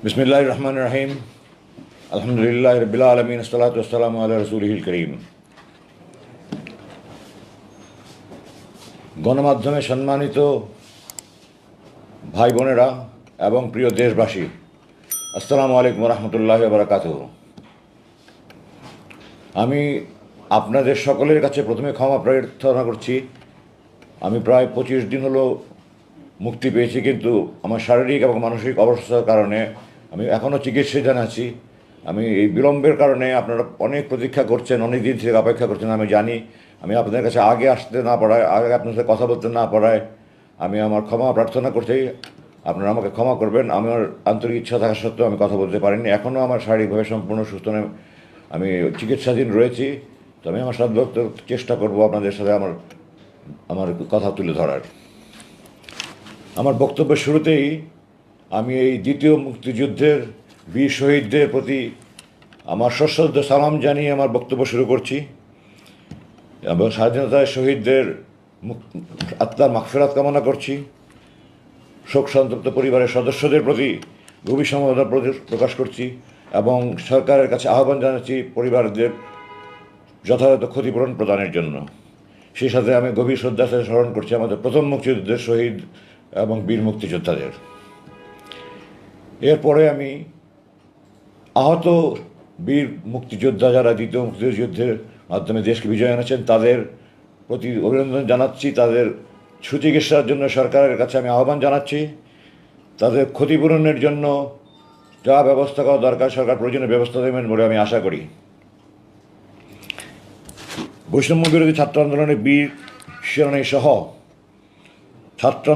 বিসমিল্লাহির রহমানির রহিম। আলহামদুলিল্লাহি রাব্বিল আলামিন, আসসালাতু ওয়াসসালামু আলা রাসূলিহিল কারীম। গণমাধ্যমে সম্মানিত ভাই বোনেরা এবং প্রিয় দেশবাসী, আসসালামু আলাইকুম ওয়া রাহমাতুল্লাহি ওয়া বারাকাতুহু। আমি আপনাদের সকলের কাছে প্রথমে ক্ষমা প্রার্থনা করছি। আমি প্রায় 25 দিন হলো মুক্তি পেয়েছি, কিন্তু আমার শারীরিক এবং মানসিক অবস্থার কারণে আমি এখনও চিকিৎসাধীন আছি। আমি এই বিলম্বের কারণে আপনারা অনেক প্রতীক্ষা করছেন, অনেক দিন থেকে অপেক্ষা করছেন, আমি জানি। আমি আপনাদের কাছে আগে আসতে না পারায়, আগে আপনার সাথে কথা বলতে না পারায় আমি আমার ক্ষমা প্রার্থনা করছি। আপনারা আমাকে ক্ষমা করবেন। আমার আন্তরিক ইচ্ছা থাকা সত্ত্বেও আমি কথা বলতে পারিনি। এখনও আমার শারীরিকভাবে সম্পূর্ণ সুস্থ নয়, আমি চিকিৎসাধীন রয়েছি। তো আমি আমার সাধ্য চেষ্টা করব আপনাদের সাথে আমার কথা তুলে ধরার। আমার বক্তব্যের শুরুতেই আমি এই দ্বিতীয় মুক্তিযুদ্ধের বীর শহীদদের প্রতি আমার সশ্রদ্ধ সালাম জানিয়ে আমার বক্তব্য শুরু করছি এবং স্বাধীনতায় শহীদদের আত্মার মাগফিরাত কামনা করছি। শোক সন্তপ্ত পরিবারের সদস্যদের প্রতি গভীর সমবেদনা প্রকাশ করছি এবং সরকারের কাছে আহ্বান জানাচ্ছি পরিবারদের যথাযথ ক্ষতিপূরণ প্রদানের জন্য। সেই সাথে আমি গভীর শ্রদ্ধার সাথে স্মরণ করছি আমাদের প্রথম মুক্তিযুদ্ধের শহীদ এবং বীর মুক্তিযোদ্ধাদের। এরপরে আমি আহত বীর মুক্তিযোদ্ধা যারা দ্বিতীয় মুক্তিযুদ্ধের মাধ্যমে দেশকে বিজয় এনেছেন তাদের প্রতি অভিনন্দন জানাচ্ছি। তাদের সুচিকিৎসার জন্য সরকারের কাছে আমি আহ্বান জানাচ্ছি। তাদের ক্ষতিপূরণের জন্য যা ব্যবস্থা করা দরকার সরকার প্রয়োজনীয় ব্যবস্থা দেবেন বলে আমি আশা করি। বৈষম্য বিরোধী ছাত্র আন্দোলনের বীর শিরোনামী সহ ছাত্র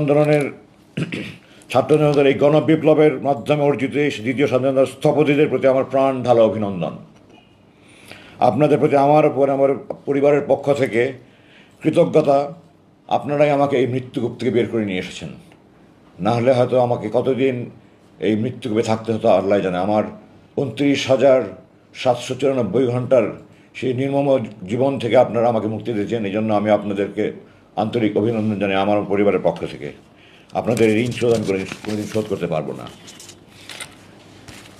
জনতার এই গণবিপ্লবের মাধ্যমে অর্জিত দ্বিতীয় স্বাধীনতার স্থপতিদের প্রতি আমার প্রাণ ঢালা অভিনন্দন। আপনাদের প্রতি আমার পরিবারের পক্ষ থেকে কৃতজ্ঞতা। আপনারাই আমাকে এই মৃত্যুকূপ থেকে বের করে নিয়ে এসেছেন। না হলে হয়তো আমাকে কতদিন এই মৃত্যুকূপে থাকতে হতো আল্লাহ জানে। আমার 29,794 ঘন্টার সেই নির্মম জীবন থেকে আপনারা আমাকে মুক্তি দিয়েছেন। এই জন্য আমি আপনাদেরকে আন্তরিক অভিনন্দন জানাই আমার পরিবারের পক্ষ থেকে। আপনাদের ঋণ শোধ আমি কোনোদিন শোধ করতে পারবো না।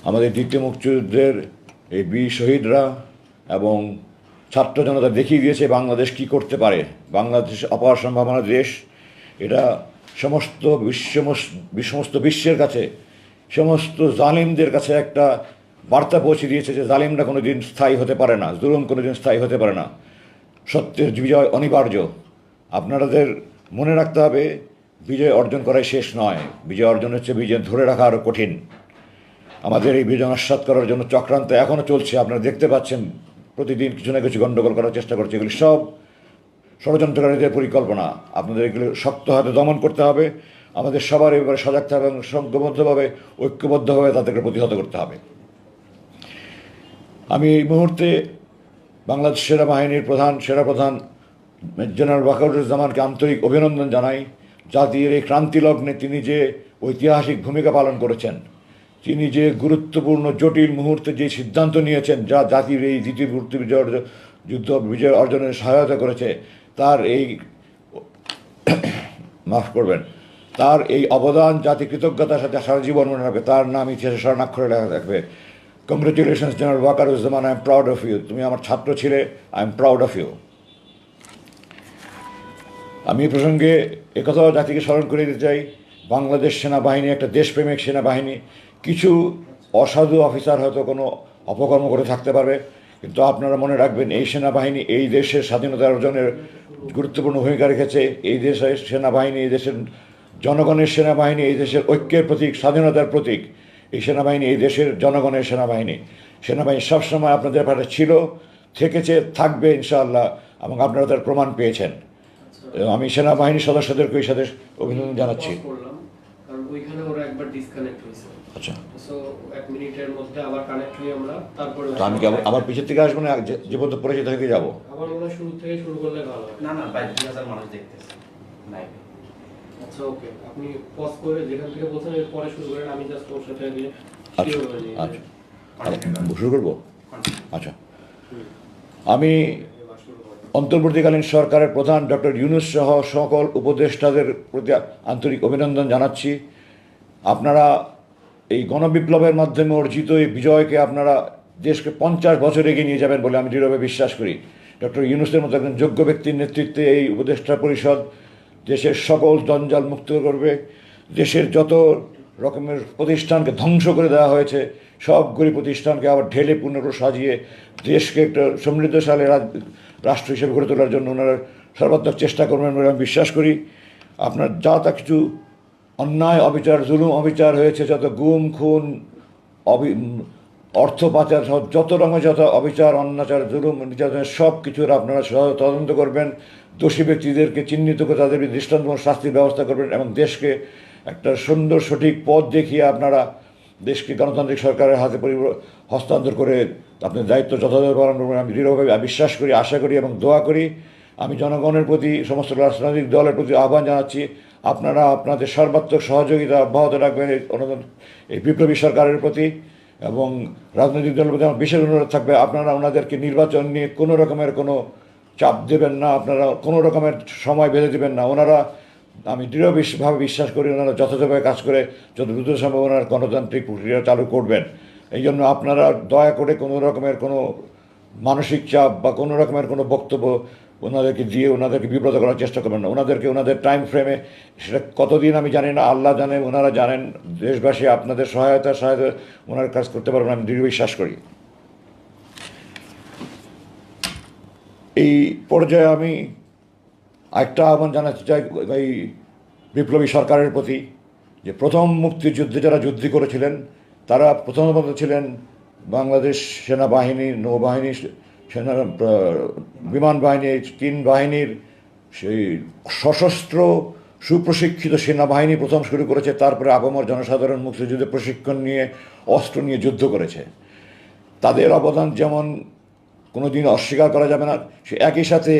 আমাদের দ্বিতীয় মুক্তিযুদ্ধের এই বীর শহীদরা এবং ছাত্র জনতা দেখিয়ে দিয়েছে বাংলাদেশ কি করতে পারে। বাংলাদেশ অপার সম্ভাবনা দেশ। এটা সমস্ত বিশ্বের কাছে, সমস্ত জালিমদের কাছে একটা বার্তা পৌঁছে দিয়েছে যে জালিমরা কোনো দিন স্থায়ী হতে পারে না, জুলুম কোনো দিন স্থায়ী হতে পারে না। সত্যের বিজয় অনিবার্য। আপনাদের মনে রাখতে হবে, বিজয় অর্জন করাই শেষ নয়, বিজয় অর্জন হচ্ছে বিজয় ধরে রাখা আরও কঠিন। আমাদের এই বিজয় নস্যাৎ করার জন্য চক্রান্ত এখনও চলছে। আপনারা দেখতে পাচ্ছেন প্রতিদিন কিছু না কিছু গণ্ডগোল করার চেষ্টা করছে। এগুলি সব ষড়যন্ত্রকারীদের পরিকল্পনা। আপনাদের এগুলো শক্ত হাতে দমন করতে হবে। আমাদের সবার এবারে সজাগ থাকবে এবং সংঘবদ্ধভাবে ঐক্যবদ্ধভাবে তাদেরকে প্রতিহত করতে হবে। আমি এই মুহূর্তে বাংলাদেশ সেনাবাহিনীর সেনাপ্রধান জেনারেল ওয়াকারুজ্জামানকে আন্তরিক অভিনন্দন জানাই। জাতির এই ক্রান্তি লগ্নে তিনি যে ঐতিহাসিক ভূমিকা পালন করেছেন, তিনি যে গুরুত্বপূর্ণ জটিল মুহূর্তে যে সিদ্ধান্ত নিয়েছেন যা জাতির এই দ্বিতীয় যুদ্ধ বিজয় অর্জনের সহায়তা করেছে, তার এই তার এই অবদান জাতি কৃতজ্ঞতার সাথে সারা জীবন মনে রাখবে। তার নাম ইতিহাসে স্বর্ণাক্ষরে লেখা থাকবে। Congratulations general Wakeruzzaman, I am proud of you. তুমি আমার ছাত্র ছিলে, I am proud of you. আমি এই প্রসঙ্গে একথাও জাতিকে স্মরণ করে দিতে চাই, বাংলাদেশ সেনাবাহিনী একটা দেশপ্রেমিক সেনাবাহিনী। কিছু অসাধু অফিসার হয়তো কোনো অপকর্ম করে থাকতে পারবে, কিন্তু আপনারা মনে রাখবেন এই সেনাবাহিনী এই দেশের স্বাধীনতা অর্জনের গুরুত্বপূর্ণ ভূমিকা রেখেছে। এই দেশের সেনাবাহিনী, এই দেশের জনগণের সেনাবাহিনী, এই দেশের ঐক্যের প্রতীক, স্বাধীনতার প্রতীক। এই সেনাবাহিনী এই দেশের জনগণের সেনাবাহিনী। সেনাবাহিনী সবসময় আপনাদের পাশে ছিল, থেকেছে, থাকবে ইনশাআল্লাহ, এবং আপনারা তার প্রমাণ পেয়েছেন। আমি সেনাবাহিনীর সদস্যদেরকে ওই সাথে অভিনন্দন জানাচ্ছি। আচ্ছা, আমি কি আবার পিছের থেকে আসবো না, যে পর্যন্ত পরিচিত থেকে যাবো? আচ্ছা, ওকে, আপনি পজ করে যেখান থেকে বলছেন এর পরে শুরু করেন। আমি জাস্ট ওর সাথে আগে শুরু করবো। আচ্ছা, আমি অন্তর্বর্তীকালীন সরকারের প্রধান ডক্টর ইউনূস সহ সকল উপদেষ্টাদের প্রতি আন্তরিক অভিনন্দন জানাচ্ছি। আপনারা এই গণবিপ্লবের মাধ্যমে অর্জিত এই বিজয়কে আপনারা দেশকে 50 বছর এগিয়ে নিয়ে যাবেন বলে আমি দৃঢ়ভাবে বিশ্বাস করি। ডক্টর ইউনূসের মতো একজন যোগ্য ব্যক্তির নেতৃত্বে এই উপদেষ্টা পরিষদ দেশের সকল জঞ্জাল মুক্ত করবে। দেশের যত রকমের প্রতিষ্ঠানকে ধ্বংস করে দেওয়া হয়েছে সবগুলি প্রতিষ্ঠানকে আবার ঢেলে পুনরায় সাজিয়ে দেশকে একটা সমৃদ্ধশালী রাষ্ট্র হিসেবে গড়ে তোলার জন্য ওনারা সর্বাত্মক চেষ্টা করবেন বলে আমি বিশ্বাস করি। আপনার যা তা কিছু অন্যায় অবিচার জুলুম অবিচার হয়েছে, যত গুম খুন অর্থ পাচার সব যত রকমের যত অবিচার অন্যাচার জুলুম নির্যাতনের সব কিছুর আপনারা তদন্ত করবেন, দোষী ব্যক্তিদেরকে চিহ্নিত করে তাদের দৃষ্টান্তমূলক শাস্তির ব্যবস্থা করবেন এবং দেশকে একটা সুন্দর সঠিক পথ দেখিয়ে আপনারা দেশকে গণতান্ত্রিক সরকারের হাতে হস্তান্তর করে আপনার দায়িত্ব যথাযথ পালন করবেন আমি দৃঢ়ভাবে বিশ্বাস করি, আশা করি এবং দোয়া করি। আমি জনগণের প্রতি সমস্ত রাজনৈতিক দলের প্রতি আহ্বান জানাচ্ছি, আপনারা আপনাদের সর্বাত্মক সহযোগিতা অব্যাহত রাখবেন এই বিপ্লবী সরকারের প্রতি এবং রাজনৈতিক দলের প্রতি আমার বিশেষ অনুরোধ থাকবে আপনারা ওনাদেরকে নির্বাচন নিয়ে কোনো রকমের কোনো চাপ দেবেন না, আপনারা কোনো রকমের সময় বেঁধে দেবেন না। ওনারা আমি দৃঢ়ভাবে বিশ্বাস করি ওনারা যথাযথভাবে কাজ করে যত দ্রুত সম্ভব ওনারা গণতান্ত্রিক প্রক্রিয়া চালু করবেন। এই জন্য আপনারা দয়া করে কোনো রকমের কোনো মানসিক চাপ বা কোনো রকমের কোনো বক্তব্য ওনাদেরকে দিয়ে ওনাদেরকে বিব্রত করার চেষ্টা করবেন না। ওনাদেরকে ওনাদের টাইম ফ্রেমে, সেটা কতদিন আমি জানি না, আল্লাহ জানে, ওনারা জানেন, দেশবাসী আপনাদের সহায়তা ওনার কাজ করতে পারবেন আমি দৃঢ় বিশ্বাস করি। এই পর্যায়ে আমি একটা আহ্বান জানাতে চাই এই বিপ্লবী সরকারের প্রতি, যে প্রথম মুক্তিযুদ্ধে যারা যুদ্ধ করেছিলেন তারা প্রথমত ছিলেন বাংলাদেশ সেনাবাহিনী, নৌবাহিনী, সেনা বিমান বাহিনী, তিন বাহিনীর সেই সশস্ত্র সুপ্রশিক্ষিত সেনাবাহিনী প্রথম শুরু করেছে, তারপরে আপামর জনসাধারণ মুক্তিযুদ্ধে প্রশিক্ষণ নিয়ে অস্ত্র নিয়ে যুদ্ধ করেছে। তাদের অবদান যেমন কোনো দিন অস্বীকার করা যাবে না, সে একই সাথে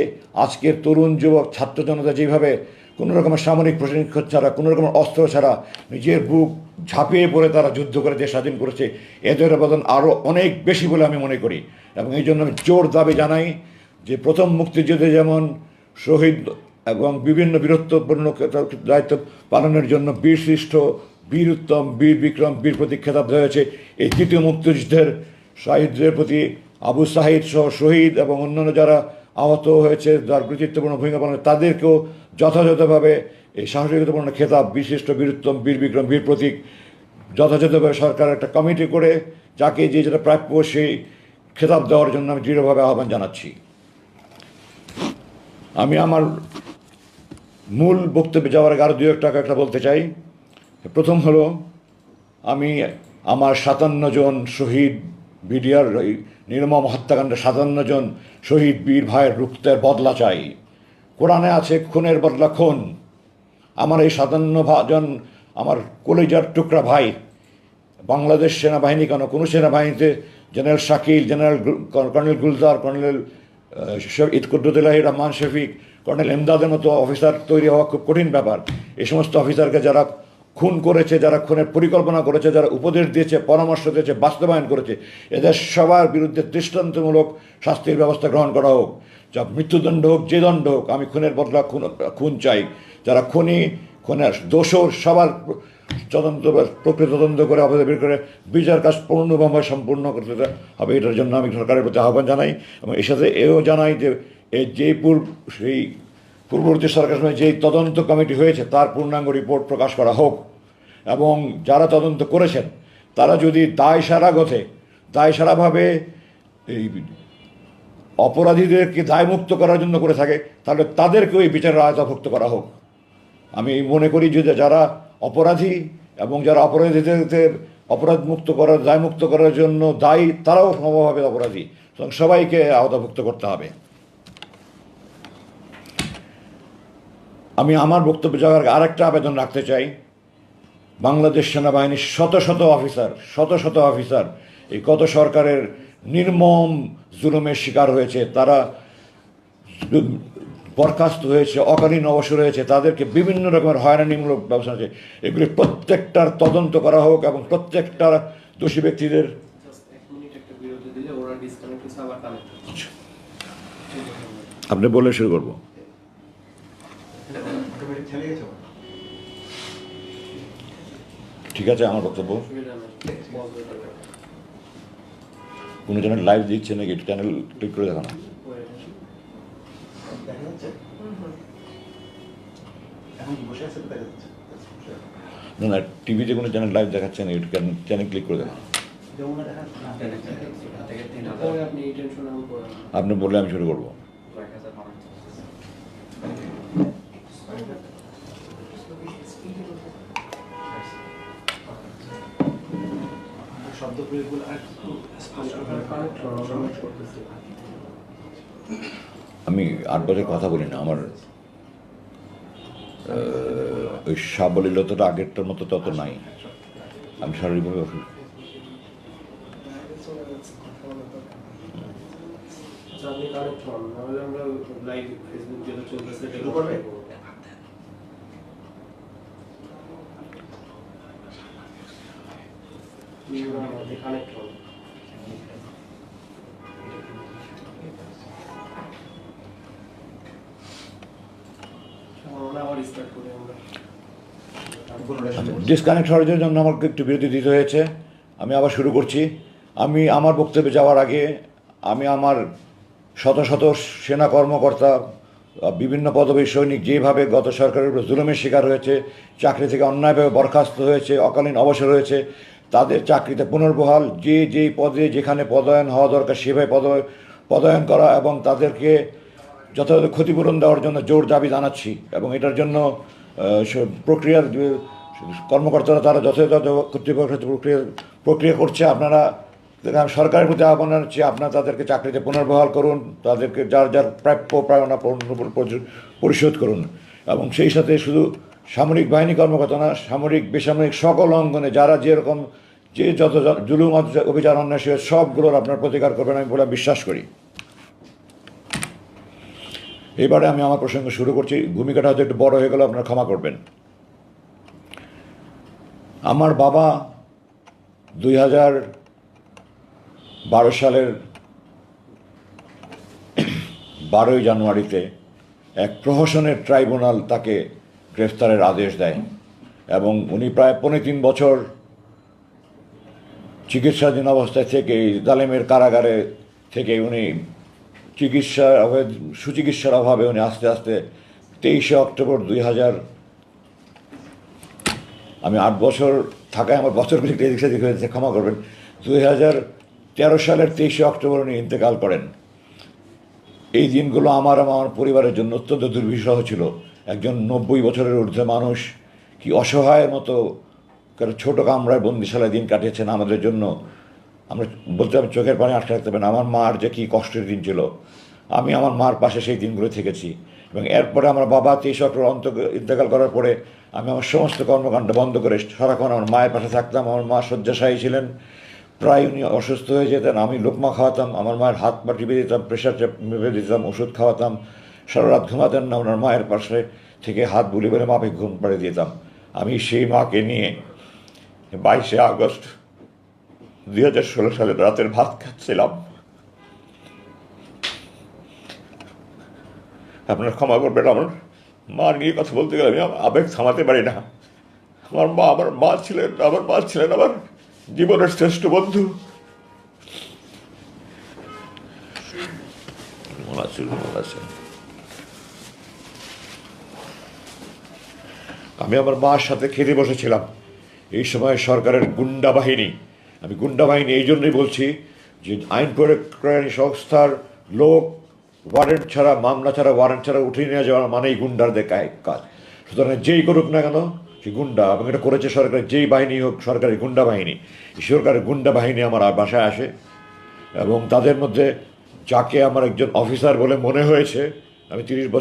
আজকের তরুণ যুবক ছাত্র জনতা যেভাবে কোনো রকমের সামরিক প্রশিক্ষণ ছাড়া, কোনো রকমের অস্ত্র ছাড়া নিজের বুক ঝাঁপিয়ে পড়ে তারা যুদ্ধ করে দেশ স্বাধীন করেছে, এদের অবদান আরও অনেক বেশি বলে আমি মনে করি। এবং এই জন্য আমি জোর দাবি জানাই যে প্রথম মুক্তিযুদ্ধে যেমন শহীদ এবং বিভিন্ন বীরত্বপূর্ণ দায়িত্ব পালনের জন্য বীর শ্রেষ্ঠ, বীর উত্তম, বীর বিক্রম, বীর প্রতীক খেতাব দেওয়া হয়েছে, এই তৃতীয় মুক্তিযুদ্ধের শহীদদের প্রতি আবু সাহিদ সহ শহীদ এবং অন্যান্য যারা আহত হয়েছে, যার কৃতিত্বপূর্ণ ভূমিকা পালন, তাদেরকেও যথাযথভাবে এই সাহসিকতাপূর্ণ খেতাব বিশিষ্ট, বীরুত্তম, বীর বিক্রম, বীর প্রতীক যথাযথভাবে সরকার একটা কমিটি করে যাকে যে যেটা প্রাপ্য সেই খেতাব দেওয়ার জন্য আমি দৃঢ়ভাবে আহ্বান জানাচ্ছি। আমি আমার মূল বক্তব্যে যাওয়ার আগে আরও দু একটা বলতে চাই। প্রথম হলো, আমি আমার 57 জন শহীদ বিডিআর নির্মম হত্যাকাণ্ডে 57 জন শহীদ বীর ভাইয়ের রক্তের বদলা চাই। কোরআনে আছে খুনের বদলা খুন। আমার এই 57 জন আমার কলিজার টুকরা ভাই বাংলাদেশ সেনাবাহিনী কেন, কোনো সেনাবাহিনীতে general Shakil, colonel Gulzar, colonel ইতকুদ্দুল্লাহি রহমান শফিক, কর্নেল এমদাদের মতো অফিসার তৈরি হওয়া খুব কঠিন ব্যাপার। এই সমস্ত অফিসারকে যারা খুন করেছে, যারা খুনের পরিকল্পনা করেছে, যারা উপদেশ দিয়েছে, পরামর্শ দিয়েছে, বাস্তবায়ন করেছে, এদের সবার বিরুদ্ধে দৃষ্টান্তমূলক শাস্তির ব্যবস্থা গ্রহণ করা হোক। যা মৃত্যুদণ্ড হোক, যে দণ্ড হোক, আমি খুনের বদলা খুন চাই। যারা খুনের দোষর সবার প্রকৃত তদন্ত করে অপরাধ বের করে বিচার কাজ পূর্ণভাবে সম্পূর্ণ করতে হবে। এটার জন্য আমি সরকারের প্রতি আহ্বান জানাই এবং এর সাথে এও জানাই যে সেই পূর্ববর্তী সরকারের সময় যেই তদন্ত কমিটি হয়েছে তার পূর্ণাঙ্গ রিপোর্ট প্রকাশ করা হোক এবং যারা তদন্ত করেছেন তারা যদি দায়সারাভাবে এই অপরাধীদেরকে দায়মুক্ত করার জন্য করে থাকে তাহলে তাদেরকেও এই বিচারের আওতাভুক্ত করা হোক। আমি মনে করি যে যারা অপরাধী এবং যারা অপরাধীদেরকে দায়মুক্ত করার জন্য দায়ী, তারাও সমভাবে অপরাধী, সুতরাং সবাইকে আওতাভুক্ত করতে হবে। আমি আমার বক্তব্য যাওয়ার আরেকটা আবেদন রাখতে চাই। বাংলাদেশ সেনাবাহিনীর শত শত অফিসার এই গত সরকারের নির্মম জুলুমের শিকার হয়েছে, তারা বরখাস্ত হয়েছে, অকালীন অবসর হয়েছে, তাদেরকে বিভিন্ন রকমের হয়রানিমূলক ব্যবস্থা আছে। এগুলি প্রত্যেকটার তদন্ত করা হোক এবং প্রত্যেকটা দোষী ব্যক্তিদের আপনি বলে শুরু করবো। ঠিক আছে আমার বক্তব্য। অসুবিধা নেই, পজ হয়ে যাবে। কোনো চ্যানেল লাইভ দিচ্ছে নাকি, একটু চ্যানেল ক্লিক করে দেখো না। দেখা যাচ্ছে? এখন কি বসে আছে তো দেখা যাচ্ছে? না না, টিভিতে কোনো চ্যানেল লাইভ দেখাচ্ছে না, একটু চ্যানেল ক্লিক করে দেখো। যমুনা দেখা পরে আপনি এই টেনশন আমি করেন না। আপনি বললে আমি শুরু করবো। শব্দ প্রয়োগগুলো আর একটু স্পষ্ট করে কানেক্ট করতেছি। আমি 8 বছর কথা বলি না, আমার ওই সাবলীলতাটা আগেরটার মতো তত নাই। আমি শারীরিকভাবে অসুস্থ। আচ্ছা, আপনি কানেক্ট হন, নাহলে আমরা লাইভ ফেসবুক যেটা চলতেছে এটা শুরু করবে? কানেক্ট হন। আমরা আবার স্টার্ট করি আমরা। ডিসকানেক্ট হওয়ার জন্য আমাকে একটু বিরতি দিতে হয়েছে। আমি আবার শুরু করছি। আমি আমার বক্তব্যে যাওয়ার আগে আমি আমার শত শত সেনা কর্মকর্তা, বিভিন্ন পদবীর সৈনিক যেভাবে গত সরকারের উপর জুলুমের শিকার হয়েছে, চাকরি থেকে অন্যায়ভাবে বরখাস্ত হয়েছে, অকালীন অবসর হয়েছে, তাদের চাকরিতে পুনর্বহাল, যে যেই পদে যেখানে পদায়ন হওয়া দরকার সেভাবে পদায়ন করা এবং তাদেরকে যথাযথ ক্ষতিপূরণ দেওয়ার জন্য জোর দাবি জানাচ্ছি। এবং এটার জন্য প্রক্রিয়ার কর্মকর্তারা তারা যথাযথ কর্তৃপক্ষের প্রক্রিয়া করছে। আপনারা সরকারের প্রতি আহ্বান জানাচ্ছি, আপনারা তাদেরকে চাকরিতে পুনর্বহাল করুন, তাদেরকে যার যার প্রাপ্য পাওনা পরিশোধ করুন। এবং সেই সাথে শুধু সামরিক বাহিনী কর্মকর্তা না, সামরিক বেসামরিক সকল অঙ্গনে যারা যেরকম যে যত জুলুম অভিযান অন্যায় সবগুলোর আপনার প্রতিকার করবেন আমি বলে বিশ্বাস করি। এবারে আমি আমার প্রসঙ্গ শুরু করছি। ভূমিকাটা হয়তো একটু বড় হয়ে গেল, আপনারা ক্ষমা করবেন। আমার বাবা 2012 সালের 12ই জানুয়ারিতে এক প্রহসনের ট্রাইব্যুনাল তাকে গ্রেফতারের আদেশ দেয় এবং উনি প্রায় 3.5 বছর চিকিৎসাধীন অবস্থায় থেকে জালেমের কারাগারে থেকে উনি সুচিকিৎসার অভাবে উনি আস্তে আস্তে 23শে অক্টোবর 2000, আমি 8 বছর থাকায় আমার বছরগুলি এদিক সেদিক হয়েছে, ক্ষমা করবেন, 2013 সালের 23শে অক্টোবর উনি ইন্তেকাল করেন। এই দিনগুলো আমার পরিবারের জন্য অত্যন্ত দুর্বিষহ ছিল। একজন 90 বছরের ঊর্ধ্বে মানুষ কি অসহায়ের মতো ছোটো কামরায় বন্দিশালায় দিন কাটিয়েছেন আমাদের জন্য। আমরা বলতে আমি চোখের পানি আটকে রাখতে পারি না। আমার মার যে কী কষ্টের দিন ছিল, আমি আমার মার পাশে সেই দিনগুলো থেকেছি। এবং এরপরে আমার বাবা 23 অক্টোবর ইন্তেকাল করার পরে আমি আমার সমস্ত কর্মকাণ্ড বন্ধ করে সারাক্ষণ আমার মায়ের পাশে থাকতাম। আমার মা শয্যাশায়ী ছিলেন, প্রায় উনি অসুস্থ হয়ে যেতেন, আমি লোকমা খাওয়াতাম, আমার মায়ের হাত পা টিপে দিতাম, প্রেশার মেপে দিতাম, ওষুধ খাওয়াতাম, সারা রাত ঘুমাতেন না, ওনার মায়ের পাশে থেকে হাত বুলি বলে মাপে ঘুম পাড়িয়ে দিতাম। আমি সেই মাকে নিয়ে 22শে আগস্ট 2016 সালে রাতের ভাত খাচ্ছিলাম। আপনারা ক্ষমা করবেন, আমার মা নিয়ে কথা বলতে গেলে আমি আবেগ থামাতে পারি না। আমার মা ছিলেন আমার জীবনের শ্রেষ্ঠ বন্ধু। আমি আমার মার সাথে খেতে বসেছিলাম। এই সময় সরকারের গুন্ডা বাহিনী, আমি গুন্ডা বাহিনী এই জন্যই বলছি যে আইন প্রয়োগকারী সংস্থার লোক ওয়ারেন্ট ছাড়া, মামলা ছাড়া, ওয়ারেন্ট ছাড়া উঠিয়ে নিয়ে যাওয়া মানেই গুন্ডারদের কাজ। সুতরাং যেই করুক না কেন সে গুন্ডা, এবং এটা করেছে সরকারের যেই বাহিনী হোক, সরকারি গুন্ডা বাহিনী। সরকারের গুন্ডা বাহিনী আমার বাসায় আসে এবং তাদের মধ্যে যাকে আমার একজন অফিসার বলে মনে হয়েছে, আমি 30 বছর